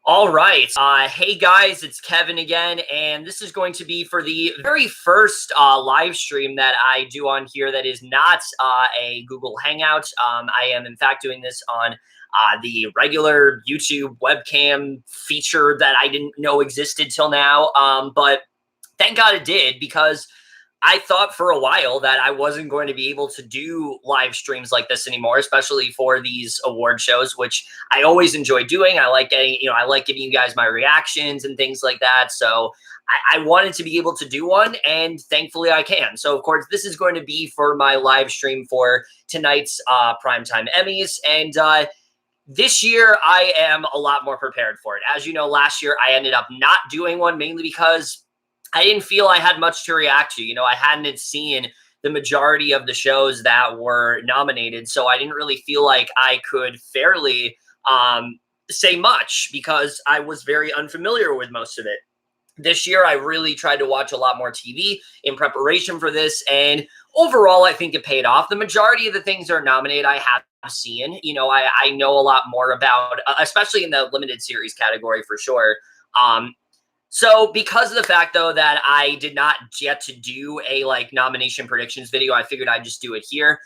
All right. Hey guys, it's Kevin again, and this is going to be for the very first live stream that I do on here that is not a Google Hangout. I am, in fact, doing this on the regular YouTube webcam feature that I didn't know existed till now. But thank God it did, because I thought for a while that I wasn't going to be able to do live streams like this anymore, especially for these award shows, which I always enjoy doing. I like getting, I like giving you guys my reactions and things like that. So I wanted to be able to do one, and thankfully I can. So of course, this is going to be for my live stream for tonight's Primetime Emmys. And this year, I am a lot more prepared for it. As you know, last year I ended up not doing one, mainly because I didn't feel I had much to react to. I hadn't seen the majority of the shows that were nominated, so I didn't really feel like I could fairly say much because I was very unfamiliar with most of it. This year, I really tried to watch a lot more TV in preparation for this, and overall, I think it paid off. The majority of the things that are nominated, I have seen. I know a lot more about, especially in the limited series category for sure. So because of the fact, though, that I did not get to do a nomination predictions video, I figured I'd just do it here.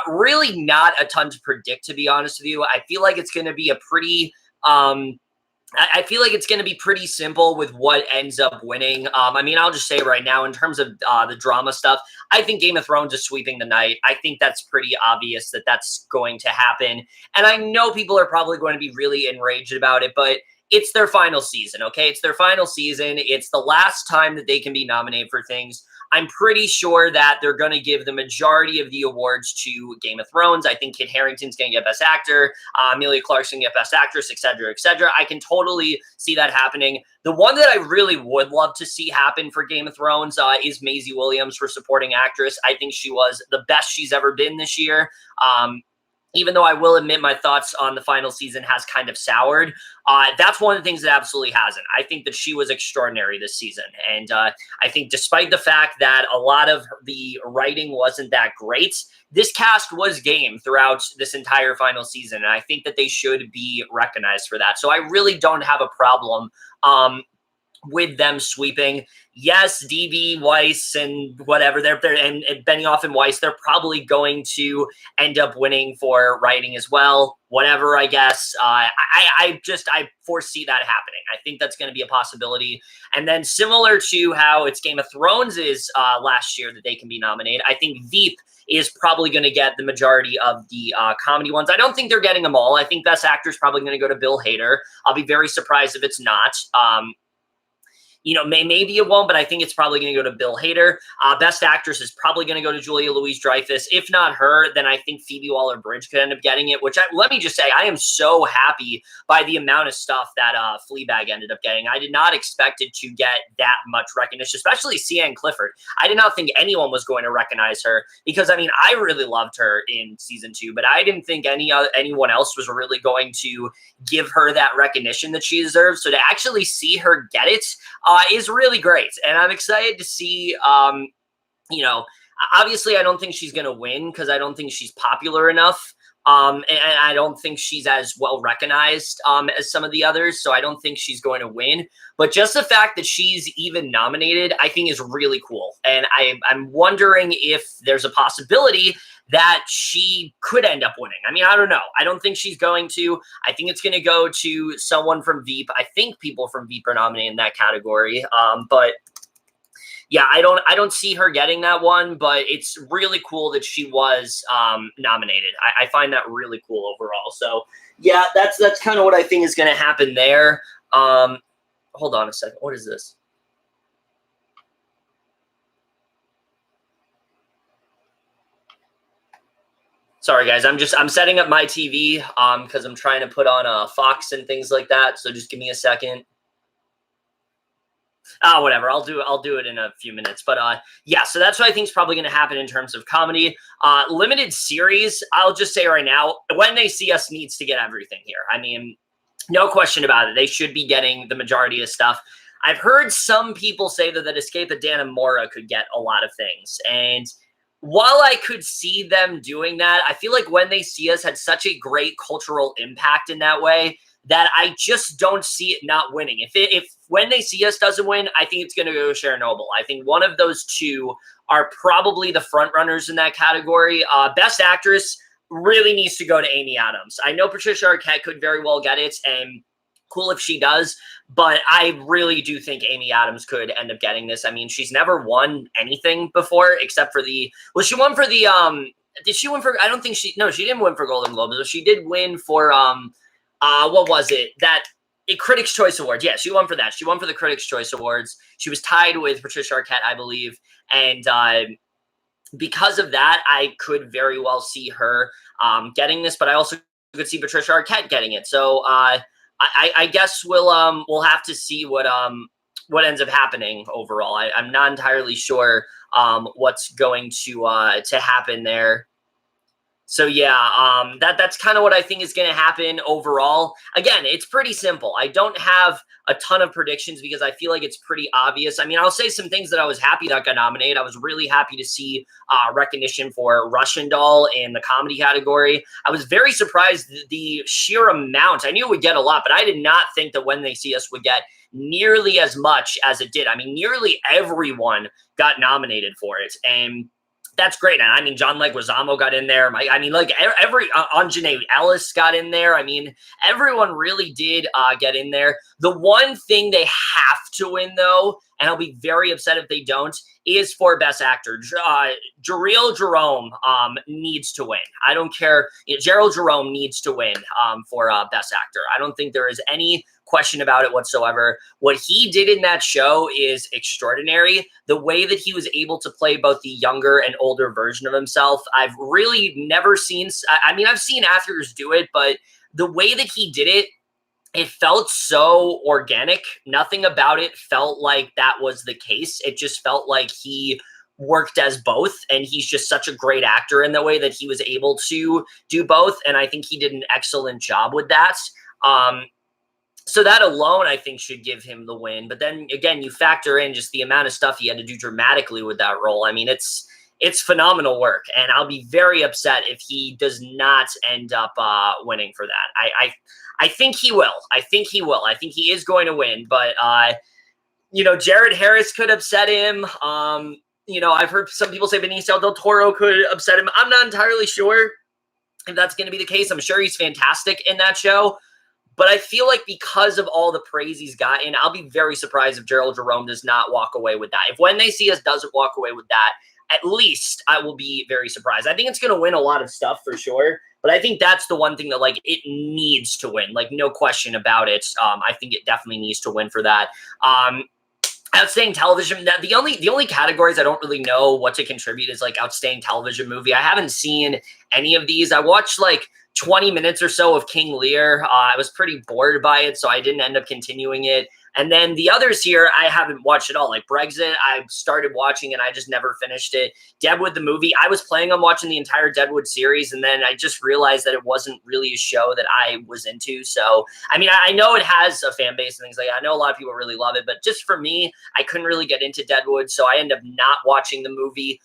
Really not a ton to predict, to be honest with you. I feel like it's going to be a pretty I feel like it's going to be pretty simple with what ends up winning. I'll just say right now, in terms of the drama stuff, I think Game of Thrones is sweeping the night. I think that's pretty obvious that that's going to happen. And I know people are probably going to be really enraged about it, but it's their final season, okay? It's their final season. It's the last time that they can be nominated for things. I'm pretty sure that they're going to give the majority of the awards to Game of Thrones. I think Kit Harington's going to get Best Actor, Amelia Clark's going to get Best Actress, et cetera, et cetera. I can totally see that happening. The one that I really would love to see happen for Game of Thrones is Maisie Williams for Supporting Actress. I think she was the best she's ever been this year. Even though I will admit my thoughts on the final season has kind of soured, that's one of the things that absolutely hasn't. I think that she was extraordinary this season. And I think despite the fact that a lot of the writing wasn't that great, this cast was game throughout this entire final season. And I think that they should be recognized for that. So I really don't have a problem with them sweeping. Yes, DB, Weiss, and whatever, and Benioff and Weiss, they're probably going to end up winning for writing as well. Whatever, I guess. I foresee that happening. I think that's going to be a possibility. And then similar to how it's Game of Thrones is last year that they can be nominated, I think Veep is probably going to get the majority of the comedy ones. I don't think they're getting them all. I think Best Actor is probably going to go to Bill Hader. I'll be very surprised if it's not. Maybe it won't, but I think it's probably going to go to Bill Hader. Best Actress is probably going to go to Julia Louis-Dreyfus. If not her, then I think Phoebe Waller-Bridge could end up getting it, which let me just say, I am so happy by the amount of stuff that Fleabag ended up getting. I did not expect it to get that much recognition, especially Sian Clifford. I did not think anyone was going to recognize her because, I really loved her in season 2, but I didn't think anyone else was really going to give her that recognition that she deserves. So to actually see her get it, is really great. And I'm excited to see, obviously I don't think she's going to win because I don't think she's popular enough. And I don't think she's as well recognized as some of the others. So I don't think she's going to win. But just the fact that she's even nominated, I think is really cool. And I'm wondering if there's a possibility that she could end up winning. I don't know. I don't think she's going to. I think it's going to go to someone from Veep. I think people from Veep are nominated in that category. But yeah, I don't see her getting that one, but it's really cool that she was nominated. I find that really cool overall. So yeah, that's kind of what I think is going to happen there. Hold on a second. What is this? Sorry, guys. I'm setting up my TV because I'm trying to put on Fox and things like that. So just give me a second. Whatever. I'll do it in a few minutes. But yeah, so that's what I think is probably going to happen in terms of comedy. Limited series, I'll just say right now, When They See Us needs to get everything here. No question about it. They should be getting the majority of stuff. I've heard some people say that Escape at Dan and Mora could get a lot of things. And while I could see them doing that, I feel like When They See Us had such a great cultural impact in that way that I just don't see it not winning. If When They See Us doesn't win, I think it's going to go Chernobyl. I think one of those two are probably the front runners in that category. Best Actress really needs to go to Amy Adams. I know Patricia Arquette could very well get it, and cool if she does, but I really do think Amy Adams could end up getting this. I mean, she's never won anything before except for she won for the did she win for, I don't think she didn't win for Golden Globes, but she did win for what was it? Critics' Choice Awards. Yeah, she won for that. She won for the Critics' Choice Awards. She was tied with Patricia Arquette, I believe. And because of that, I could very well see her getting this, but I also could see Patricia Arquette getting it. So I guess we'll have to see what ends up happening overall. I'm not entirely sure what's going to happen there. So yeah, that's kind of what I think is going to happen overall. Again, it's pretty simple. I don't have a ton of predictions because I feel like it's pretty obvious. I mean, I'll say some things that I was happy that got nominated. I was really happy to see recognition for Russian Doll in the comedy category. I was very surprised the sheer amount. I knew it would get a lot, but I did not think that When They See Us would get nearly as much as it did. I mean, nearly everyone got nominated for it, and that's great. And I mean, John Leguizamo got in there. Every Anjanae Ellis got in there. I mean, everyone really did get in there. The one thing they have to win, though, and I'll be very upset if they don't, is for Best Actor. Jeriel Jerome needs to win. I don't care. Jeriel Jerome needs to win for Best Actor. I don't think there is any question about it whatsoever. What he did in that show is extraordinary. The way that he was able to play both the younger and older version of himself, I've really never seen. I mean, I've seen actors do it, but the way that he did it, it felt so organic. Nothing about it felt like that was the case. It just felt like he worked as both, and he's just such a great actor in the way that he was able to do both, and I think he did an excellent job with that. So that alone, I think, should give him the win. But then again, you factor in just the amount of stuff he had to do dramatically with that role. I mean, it's phenomenal work, and I'll be very upset if he does not end up winning for that. I think he will. I think he will. I think he is going to win. But Jared Harris could upset him. I've heard some people say Benicio del Toro could upset him. I'm not entirely sure if that's going to be the case. I'm sure he's fantastic in that show. But I feel like because of all the praise he's gotten, I'll be very surprised if Jeriel Jerome does not walk away with that. If When They See Us doesn't walk away with that, at least I will be very surprised. I think it's going to win a lot of stuff for sure. But I think that's the one thing that, it needs to win. No question about it. I think it definitely needs to win for that. Outstanding television. The only categories I don't really know what to contribute is outstanding television movie. I haven't seen any of these. I watched 20 minutes or so of King Lear. I was pretty bored by it, so I didn't end up continuing it. And then the others here, I haven't watched at all. Brexit, I started watching and I just never finished it. Deadwood, the movie, I was planning on watching the entire Deadwood series, and then I just realized that it wasn't really a show that I was into. So, I mean, I know it has a fan base and things like that. I know a lot of people really love it, but just for me, I couldn't really get into Deadwood, so I ended up not watching the movie.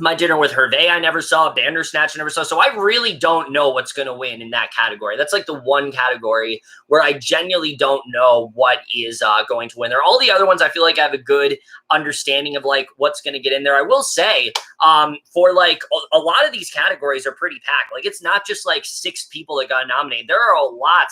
My Dinner with Hervé, I never saw. Bandersnatch, I never saw. So I really don't know what's going to win in that category. That's the one category where I genuinely don't know what is going to win there. All the other ones, I feel like I have a good understanding of what's going to get in there. I will say for a lot of these categories are pretty packed. It's not just 6 people that got nominated. There are a lot